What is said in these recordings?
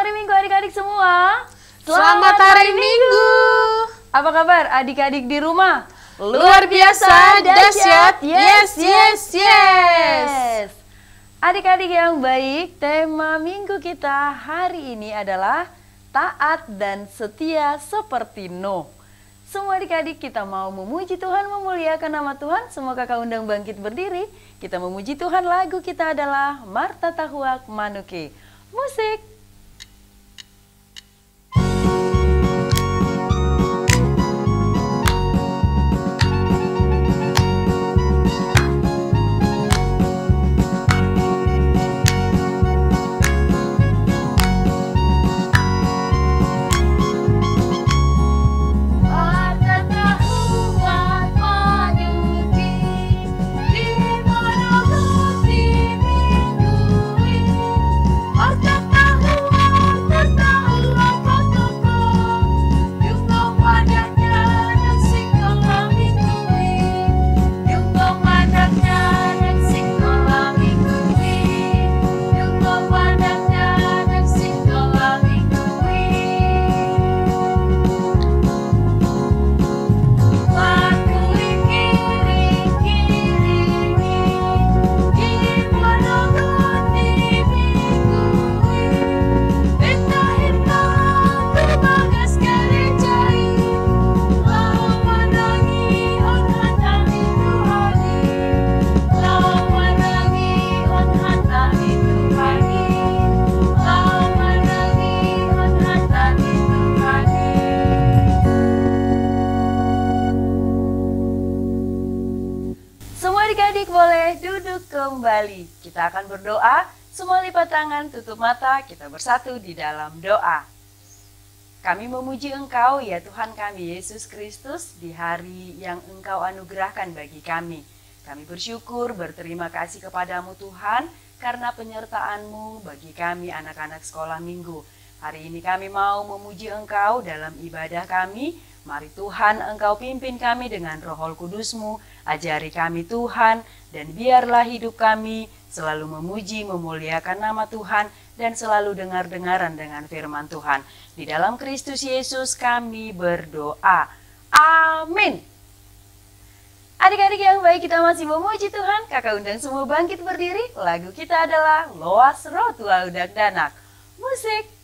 hari Minggu adik-adik semua. Selamat hari Minggu. Apa kabar adik-adik di rumah? Luar biasa, dahsyat, yes. Adik-adik yang baik, tema minggu kita hari ini adalah taat dan setia seperti Nuh. Semua adik-adik kita mau memuji Tuhan, memuliakan nama Tuhan. Semua kakak undang bangkit berdiri. Kita memuji Tuhan, lagu kita adalah Marta Tahuak Manuke. Musik. Adik-adik boleh duduk kembali. Kita akan berdoa, semua lipat tangan, tutup mata, kita bersatu di dalam doa. Kami memuji Engkau ya Tuhan kami Yesus Kristus di hari yang Engkau anugerahkan bagi kami. Kami bersyukur, berterima kasih kepadamu Tuhan karena penyertaan-Mu bagi kami anak-anak sekolah minggu. Hari ini kami mau memuji Engkau dalam ibadah kami. Mari Tuhan Engkau pimpin kami dengan Roh Kudus-Mu, ajari kami Tuhan, dan biarlah hidup kami selalu memuji, memuliakan nama Tuhan, dan selalu dengar-dengaran dengan firman Tuhan. Di dalam Kristus Yesus kami berdoa. Amin. Adik-adik yang baik, kita masih memuji Tuhan. Kakak undang semua bangkit berdiri. Lagu kita adalah Loas Rotua Udak Danak. Musik.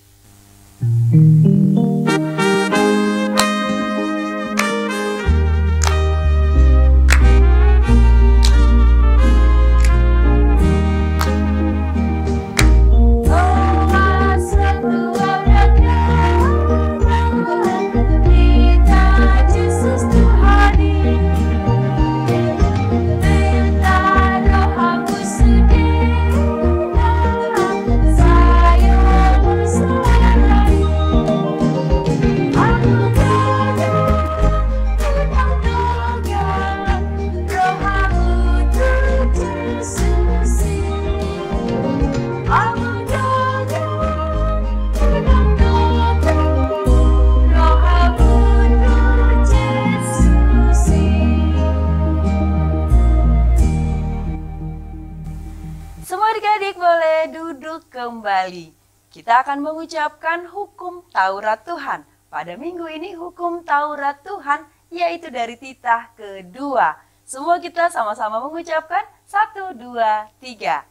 Kembali, kita akan mengucapkan hukum Taurat Tuhan. Pada minggu ini hukum Taurat Tuhan yaitu dari titah kedua. Semua kita sama-sama mengucapkan 1, 2, 3.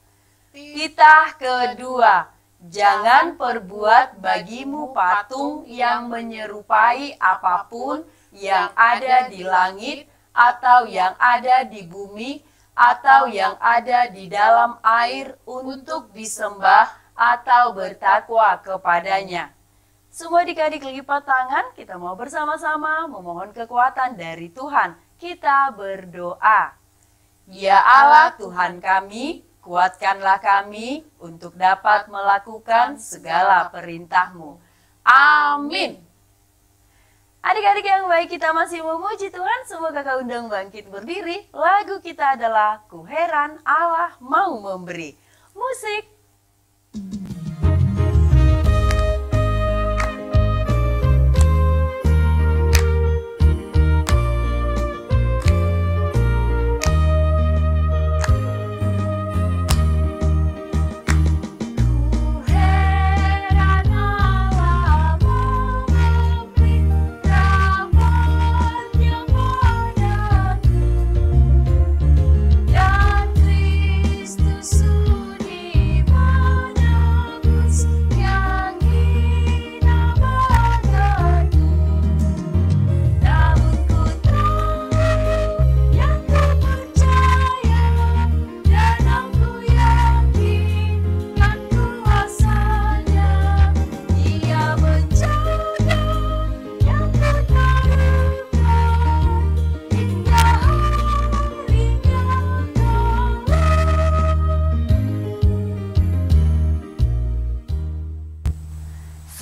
Titah kedua, jangan perbuat bagimu patung yang menyerupai apapun yang ada di langit atau yang ada di bumi atau yang ada di dalam air untuk disembah atau bertakwa kepadanya. Semua adik-adik lipat tangan, kita mau bersama-sama memohon kekuatan dari Tuhan. Kita berdoa. Ya Allah Tuhan kami, kuatkanlah kami untuk dapat melakukan segala perintah-Mu. Amin. Adik-adik yang baik, kita masih memuji Tuhan. Semua kakak undang bangkit berdiri. Lagu kita adalah Ku Heran Allah Mau Memberi. Musik. Ku heran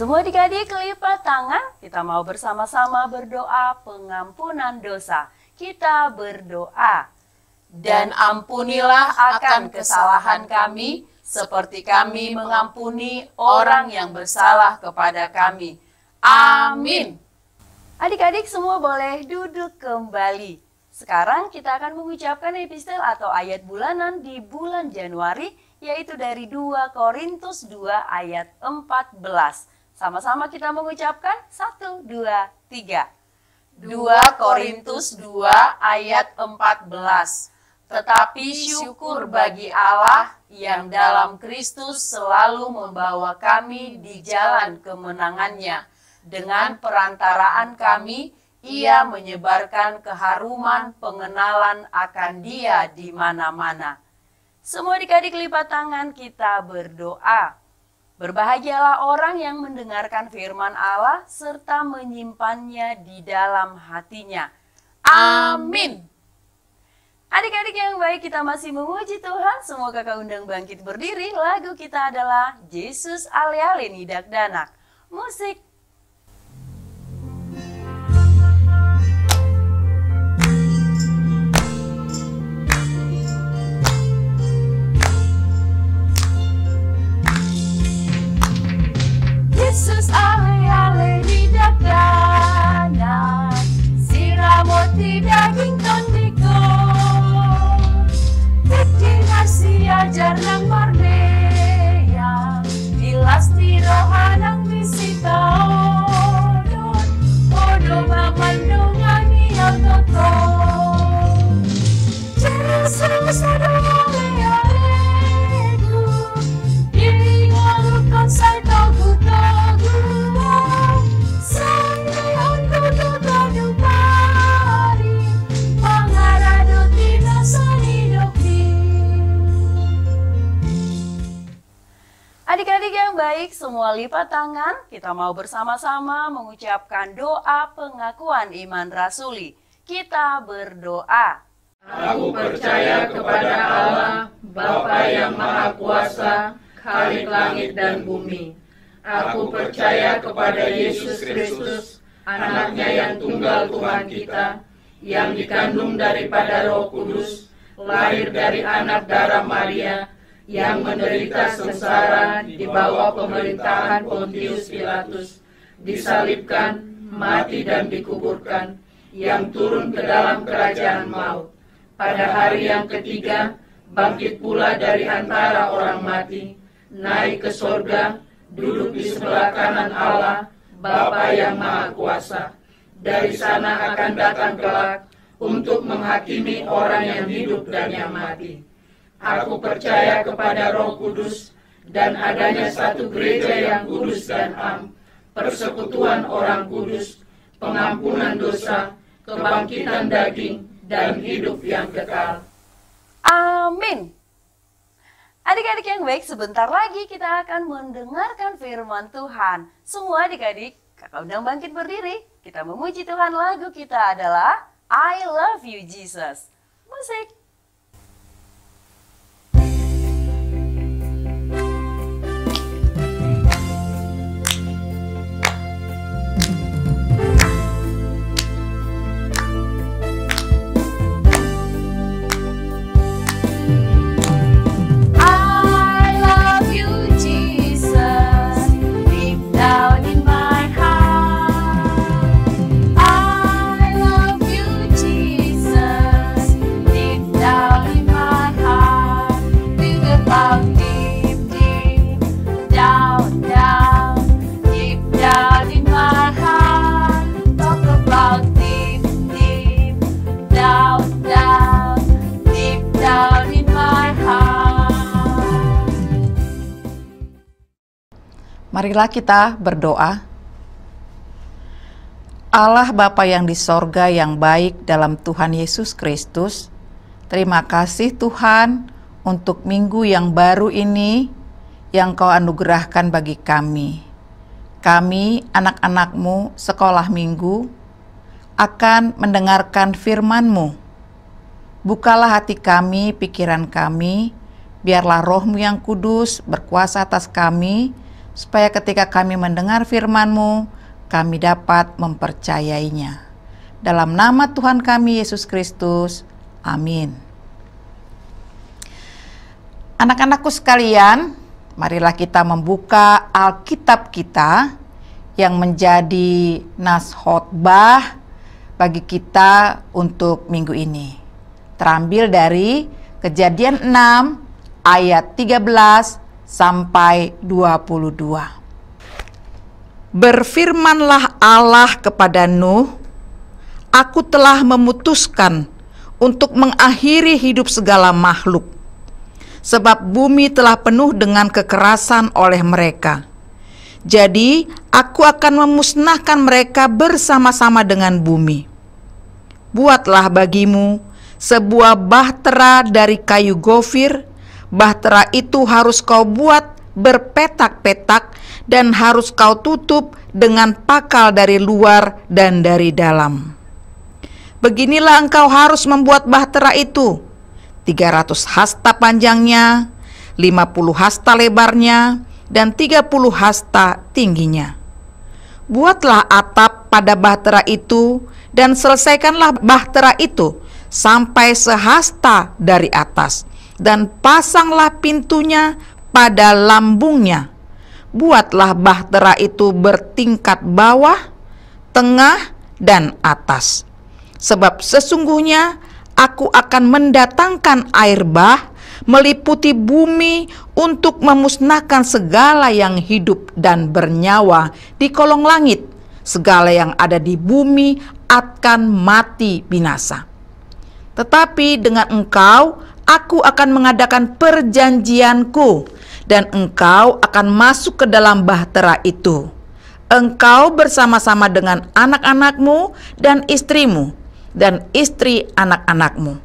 Semua adik-adik lipat tangan, kita mau bersama-sama berdoa pengampunan dosa. Kita berdoa. Dan ampunilah akan kesalahan kami, seperti kami mengampuni orang yang bersalah kepada kami. Amin. Adik-adik semua boleh duduk kembali. Sekarang kita akan mengucapkan epistel atau ayat bulanan di bulan Januari, yaitu dari 2 Korintus 2 ayat 14. Sama-sama kita mengucapkan 1, 2, 3. 2 Korintus 2 ayat 14. Tetapi syukur bagi Allah yang dalam Kristus selalu membawa kami di jalan kemenangannya. Dengan perantaraan kami, Ia menyebarkan keharuman pengenalan akan Dia di mana-mana. Semua adik-adik lipat tangan, kita berdoa. Berbahagialah orang yang mendengarkan firman Allah serta menyimpannya di dalam hatinya. Amin. Adik-adik yang baik, kita masih memuji Tuhan. Semua kakak undang bangkit berdiri. Lagu kita adalah Yesus Ale-ale Nidak Danak. Musik. Yesus ale-ale nidak danak, siramoti daging tondiko, titi nasi ajar nang mardea, dilasti rohanang bisitaodon, podo mamandungani yang toto. Yesus ale-ale du, ingolukon say togu-togu. Adik-adik yang baik, semua lipat tangan. Kita mau bersama-sama mengucapkan doa pengakuan iman rasuli. Kita berdoa. Aku percaya kepada Allah, Bapa yang Maha Kuasa, Khalik langit dan bumi. Aku percaya kepada Yesus Kristus, anaknya yang tunggal Tuhan kita, yang dikandung daripada Roh Kudus, lahir dari anak darah Maria, yang menderita sengsara di bawah pemerintahan Pontius Pilatus, disalibkan, mati dan dikuburkan, yang turun ke dalam kerajaan maut. Pada hari yang ketiga, bangkit pula dari antara orang mati, naik ke sorga, duduk di sebelah kanan Allah, Bapa yang Maha Kuasa. Dari sana akan datang kelak untuk menghakimi orang yang hidup dan yang mati. Aku percaya kepada Roh Kudus dan adanya satu gereja yang kudus dan am, persekutuan orang kudus, pengampunan dosa, kebangkitan daging, dan hidup yang kekal. Amin. Adik-adik yang baik, sebentar lagi kita akan mendengarkan firman Tuhan. Semua adik-adik, kakak undang bangkit berdiri. Kita memuji Tuhan, lagu kita adalah I Love You Jesus. Musik. Marilah kita berdoa. Allah Bapa yang di sorga yang baik dalam Tuhan Yesus Kristus, terima kasih Tuhan untuk minggu yang baru ini yang Kau anugerahkan bagi kami. Kami, anak-anak-Mu, sekolah minggu, akan mendengarkan firman-Mu. Bukalah hati kami, pikiran kami, biarlah Roh-Mu yang kudus berkuasa atas kami, supaya ketika kami mendengar firman-Mu, kami dapat mempercayainya. Dalam nama Tuhan kami Yesus Kristus, amin. Anak-anakku sekalian, marilah kita membuka Alkitab kita yang menjadi nas khotbah bagi kita untuk minggu ini. Terambil dari Kejadian 6 ayat 13 sampai 22. Berfirmanlah Allah kepada Nuh, "Aku telah memutuskan untuk mengakhiri hidup segala makhluk, sebab bumi telah penuh dengan kekerasan oleh mereka. Jadi aku akan memusnahkan mereka bersama-sama dengan bumi. Buatlah bagimu sebuah bahtera dari kayu gofir. Bahtera itu harus kau buat berpetak-petak dan harus kau tutup dengan pakal dari luar dan dari dalam. Beginilah engkau harus membuat bahtera itu: 300 hasta panjangnya, 50 hasta lebarnya, dan 30 hasta tingginya. Buatlah atap pada bahtera itu dan selesaikanlah bahtera itu sampai sehasta dari atas, dan pasanglah pintunya pada lambungnya. Buatlah bahtera itu bertingkat bawah, tengah, dan atas. Sebab sesungguhnya aku akan mendatangkan air bah meliputi bumi untuk memusnahkan segala yang hidup dan bernyawa di kolong langit. Segala yang ada di bumi akan mati binasa. Tetapi dengan engkau aku akan mengadakan perjanjianku, dan engkau akan masuk ke dalam bahtera itu, engkau bersama-sama dengan anak-anakmu dan istrimu, dan istri anak-anakmu.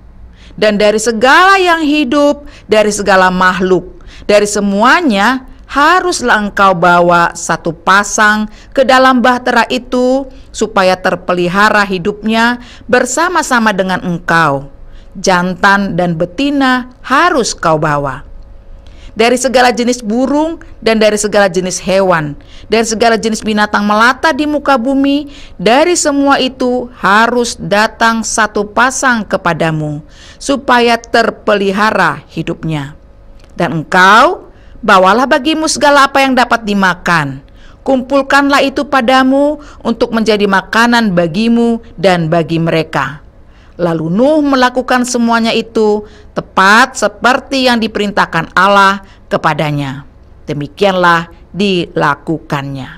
Dan dari segala yang hidup, dari segala makhluk, dari semuanya haruslah engkau bawa satu pasang ke dalam bahtera itu, supaya terpelihara hidupnya bersama-sama dengan engkau. Jantan dan betina harus kau bawa. Dari segala jenis burung dan dari segala jenis hewan, dari segala jenis binatang melata di muka bumi, dari semua itu harus datang satu pasang kepadamu, supaya terpelihara hidupnya. Dan engkau bawalah bagimu segala apa yang dapat dimakan. Kumpulkanlah itu padamu untuk menjadi makanan bagimu dan bagi mereka. Lalu Nuh melakukan semuanya itu tepat seperti yang diperintahkan Allah kepadanya. Demikianlah dilakukannya.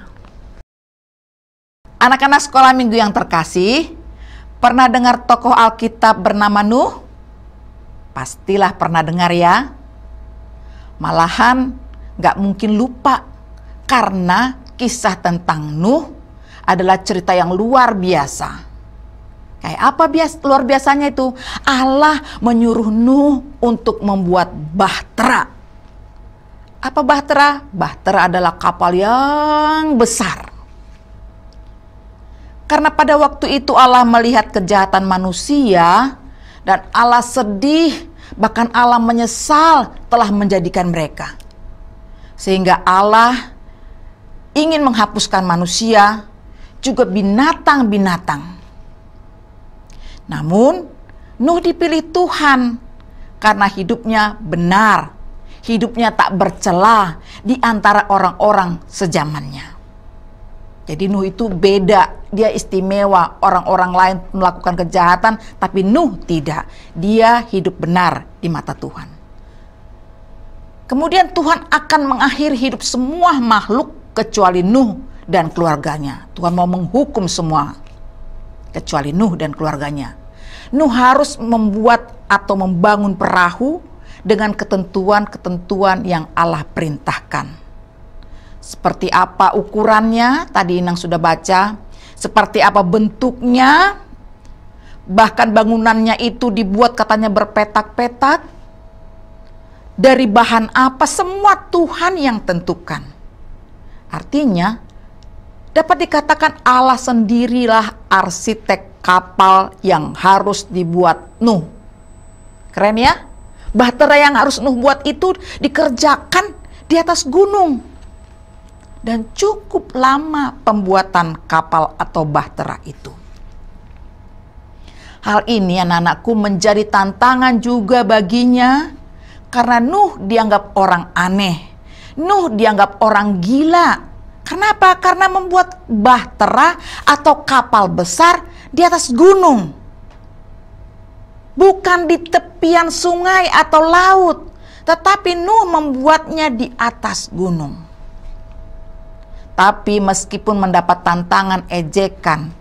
Anak-anak sekolah minggu yang terkasih, pernah dengar tokoh Alkitab bernama Nuh? Pastilah pernah dengar ya. Malahan gak mungkin lupa, karena kisah tentang Nuh adalah cerita yang luar biasa. Kayak apa luar biasanya itu? Allah menyuruh Nuh untuk membuat bahtera. Apa bahtera? Bahtera adalah kapal yang besar. Karena pada waktu itu Allah melihat kejahatan manusia, dan Allah sedih, bahkan Allah menyesal telah menjadikan mereka. Sehingga Allah ingin menghapuskan manusia, juga binatang-binatang. Namun Nuh dipilih Tuhan karena hidupnya benar, hidupnya tak bercela di antara orang-orang sezamannya. Jadi Nuh itu beda, dia istimewa. Orang-orang lain melakukan kejahatan, tapi Nuh tidak. Dia hidup benar di mata Tuhan. Kemudian Tuhan akan mengakhiri hidup semua makhluk kecuali Nuh dan keluarganya. Tuhan mau menghukum semua kecuali Nuh dan keluarganya. Nuh harus membuat atau membangun perahu dengan ketentuan-ketentuan yang Allah perintahkan. Seperti apa ukurannya, tadi Inang sudah baca. Seperti apa bentuknya, bahkan bangunannya itu dibuat katanya berpetak-petak. Dari bahan apa, semua Tuhan yang tentukan. Artinya, dapat dikatakan Allah sendirilah arsitek kapal yang harus dibuat Nuh. Keren ya? Bahtera yang harus Nuh buat itu dikerjakan di atas gunung. dan cukup lama pembuatan kapal atau bahtera itu. Hal ini anak-anakku menjadi tantangan juga baginya, karena Nuh dianggap orang aneh. Nuh dianggap orang gila. Kenapa? Karena membuat bahtera atau kapal besar di atas gunung. Bukan di tepian sungai atau laut, tetapi Nuh membuatnya di atas gunung. Tapi meskipun mendapat tantangan, ejekan,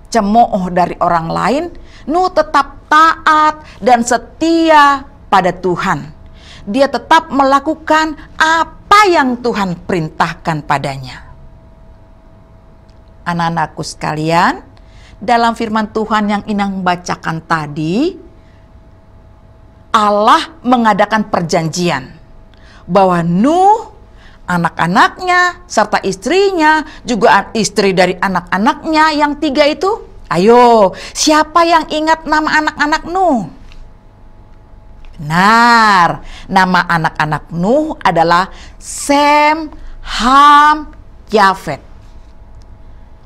cemooh dari orang lain, Nuh tetap taat dan setia pada Tuhan. Dia tetap melakukan apa yang Tuhan perintahkan padanya. Anak-anakku sekalian, dalam firman Tuhan yang Inang bacakan tadi, Allah mengadakan perjanjian bahwa Nuh, anak-anaknya, serta istrinya, juga istri dari anak-anaknya yang 3 itu. Ayo, siapa yang ingat nama anak-anak Nuh? Benar, nama anak-anak Nuh adalah Sem, Ham, Yafet.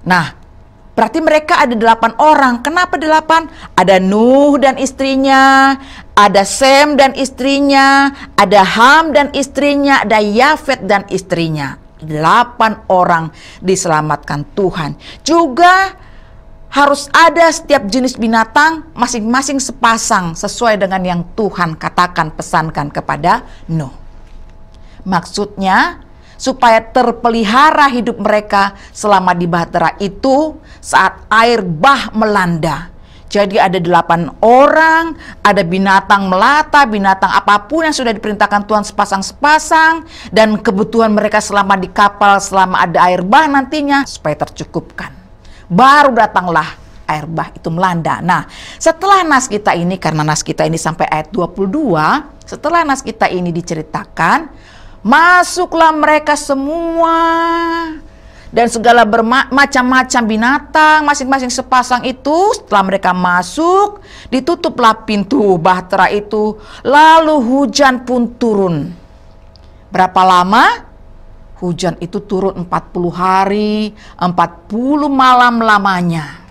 Nah, berarti mereka ada 8 orang. Kenapa 8? Ada Nuh dan istrinya, ada Sem dan istrinya, ada Ham dan istrinya, ada Yafet dan istrinya. 8 orang diselamatkan Tuhan. Juga harus ada setiap jenis binatang masing-masing sepasang sesuai dengan yang Tuhan katakan, pesankan kepada Nuh. Maksudnya supaya terpelihara hidup mereka selama di bahtera itu saat air bah melanda. Jadi ada 8 orang, ada binatang melata, binatang apapun yang sudah diperintahkan Tuhan sepasang-sepasang, dan kebutuhan mereka selama di kapal, selama ada air bah nantinya supaya tercukupkan. Baru datanglah air bah itu melanda. Nah, setelah nas kita ini, karena nas kita ini sampai ayat 22, setelah nas kita ini diceritakan, masuklah mereka semua dan segala macam-macam binatang masing-masing sepasang itu. Setelah mereka masuk, ditutuplah pintu bahtera itu, lalu hujan pun turun. Berapa lama? Hujan itu turun 40 hari, 40 malam lamanya.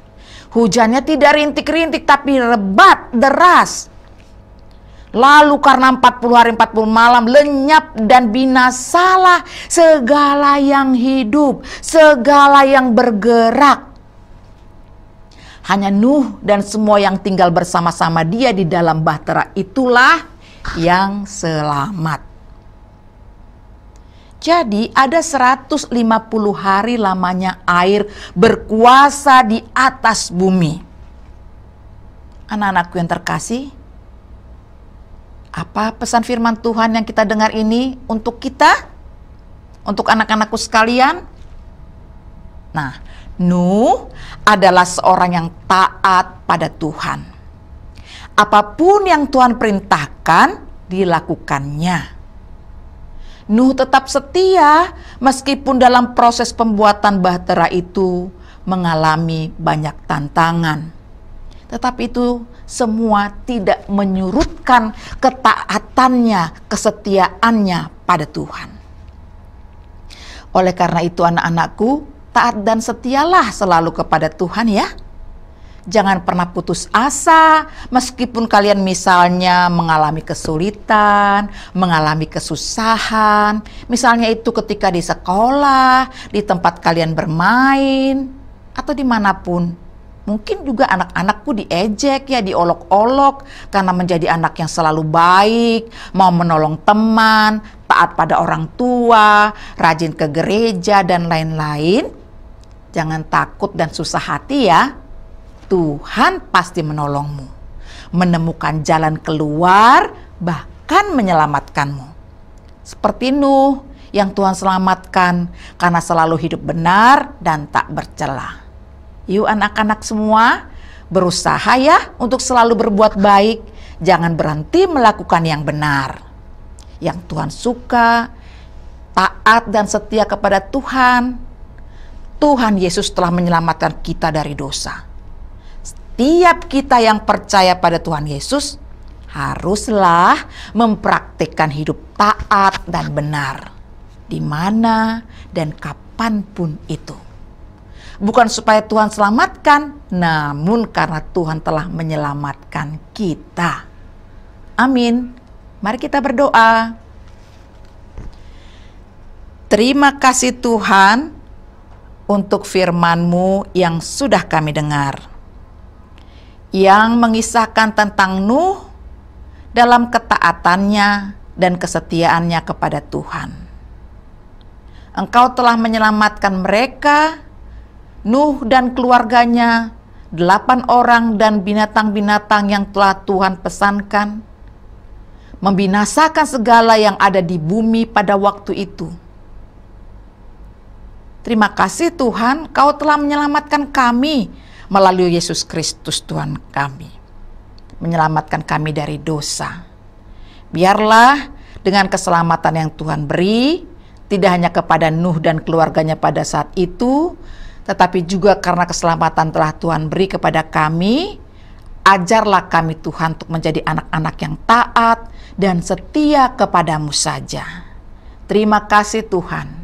Hujannya tidak rintik-rintik tapi lebat, deras. Lalu karena 40 hari 40 malam lenyap dan binasalah segala yang hidup, segala yang bergerak. Hanya Nuh dan semua yang tinggal bersama-sama dia di dalam bahtera itulah yang selamat. Jadi ada 150 hari lamanya air berkuasa di atas bumi. Anak-anakku yang terkasih, apa pesan firman Tuhan yang kita dengar ini untuk kita? Untuk anak-anakku sekalian? Nah, Nuh adalah seorang yang taat pada Tuhan. Apapun yang Tuhan perintahkan, dilakukannya. Nuh tetap setia meskipun dalam proses pembuatan bahtera itu mengalami banyak tantangan. Tetapi itu semua tidak menyurutkan ketaatannya, kesetiaannya pada Tuhan. Oleh karena itu anak-anakku, taat dan setialah selalu kepada Tuhan ya. Jangan pernah putus asa meskipun kalian misalnya mengalami kesulitan, mengalami kesusahan. Misalnya itu ketika di sekolah, di tempat kalian bermain, atau dimanapun. Mungkin juga anak-anakku diejek ya, diolok-olok karena menjadi anak yang selalu baik, mau menolong teman, taat pada orang tua, rajin ke gereja dan lain-lain. Jangan takut dan susah hati ya. Tuhan pasti menolongmu, menemukan jalan keluar, bahkan menyelamatkanmu. Seperti Nuh yang Tuhan selamatkan karena selalu hidup benar dan tak bercela. Yuk anak-anak semua, berusaha ya untuk selalu berbuat baik. Jangan berhenti melakukan yang benar, yang Tuhan suka, taat dan setia kepada Tuhan. Tuhan Yesus telah menyelamatkan kita dari dosa. Setiap kita yang percaya pada Tuhan Yesus haruslah mempraktikkan hidup taat dan benar. di mana dan kapanpun itu. Bukan supaya Tuhan selamatkan, namun karena Tuhan telah menyelamatkan kita. Amin. Mari kita berdoa. Terima kasih Tuhan untuk firman-Mu yang sudah kami dengar, yang mengisahkan tentang Nuh dalam ketaatannya dan kesetiaannya kepada Tuhan. Engkau telah menyelamatkan mereka, Nuh dan keluarganya, 8 orang dan binatang-binatang yang telah Tuhan pesankan, membinasakan segala yang ada di bumi pada waktu itu. Terima kasih Tuhan, Kau telah menyelamatkan kami melalui Yesus Kristus Tuhan kami. Menyelamatkan kami dari dosa. Biarlah dengan keselamatan yang Tuhan beri, tidak hanya kepada Nuh dan keluarganya pada saat itu, tetapi juga karena keselamatan telah Tuhan beri kepada kami, ajarlah kami Tuhan untuk menjadi anak-anak yang taat dan setia kepadamu saja. Terima kasih Tuhan.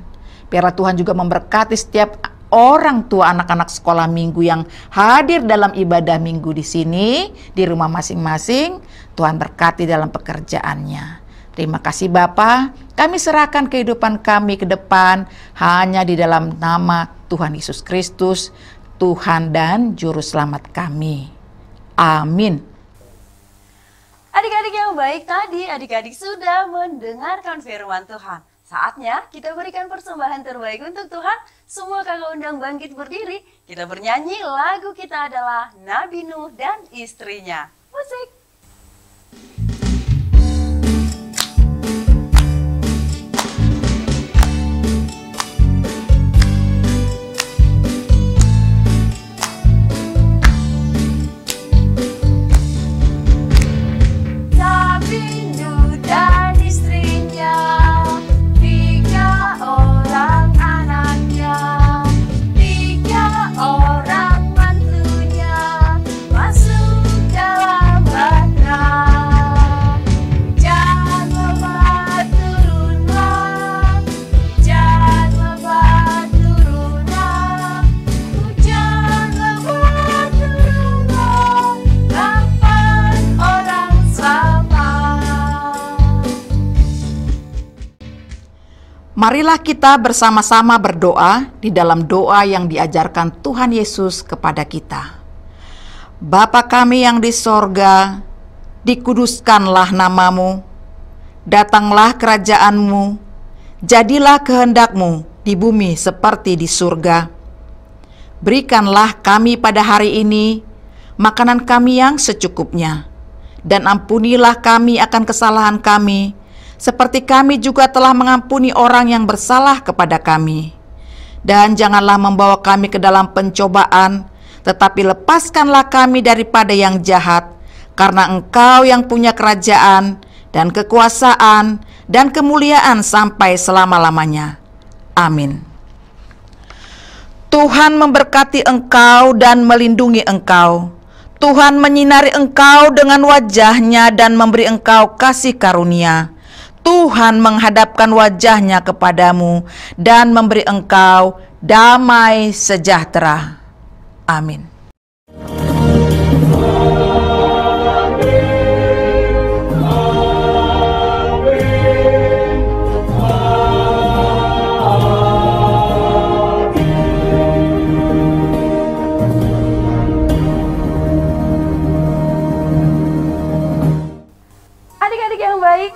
Biarlah Tuhan juga memberkati setiap orang tua anak-anak sekolah minggu yang hadir dalam ibadah minggu di sini, di rumah masing-masing. Tuhan berkati dalam pekerjaannya. Terima kasih Bapa, kami serahkan kehidupan kami ke depan hanya di dalam nama Tuhan Yesus Kristus, Tuhan dan Juru Selamat kami. Amin. Adik-adik yang baik, tadi adik-adik sudah mendengarkan firman Tuhan. Saatnya kita berikan persembahan terbaik untuk Tuhan. Semua kakak undang bangkit berdiri. Kita bernyanyi, lagu kita adalah Nabi Nuh dan Istrinya. Musik. Marilah kita bersama-sama berdoa di dalam doa yang diajarkan Tuhan Yesus kepada kita. Bapa kami yang di sorga, dikuduskanlah namamu, datanglah kerajaanmu, jadilah kehendakmu di bumi seperti di surga. Berikanlah kami pada hari ini makanan kami yang secukupnya, dan ampunilah kami akan kesalahan kami, seperti kami juga telah mengampuni orang yang bersalah kepada kami. Dan janganlah membawa kami ke dalam pencobaan, tetapi lepaskanlah kami daripada yang jahat, karena Engkau yang punya kerajaan dan kekuasaan dan kemuliaan sampai selama-lamanya. Amin. Tuhan memberkati engkau dan melindungi engkau. Tuhan menyinari engkau dengan wajah-Nya dan memberi engkau kasih karunia. Tuhan menghadapkan wajah-Nya kepadamu dan memberi engkau damai sejahtera. Amin.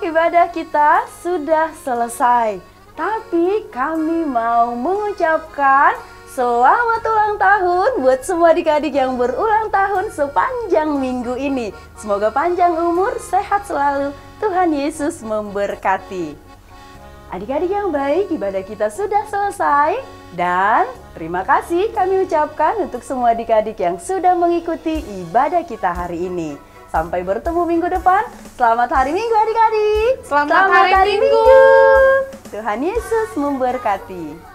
Ibadah kita sudah selesai, tapi kami mau mengucapkan selamat ulang tahun buat semua adik-adik yang berulang tahun sepanjang minggu ini. Semoga panjang umur, sehat selalu, Tuhan Yesus memberkati. Adik-adik yang baik, ibadah kita sudah selesai, dan terima kasih kami ucapkan untuk semua adik-adik yang sudah mengikuti ibadah kita hari ini. Sampai bertemu minggu depan. Selamat hari Minggu adik-adik. Selamat hari Minggu. Tuhan Yesus memberkati.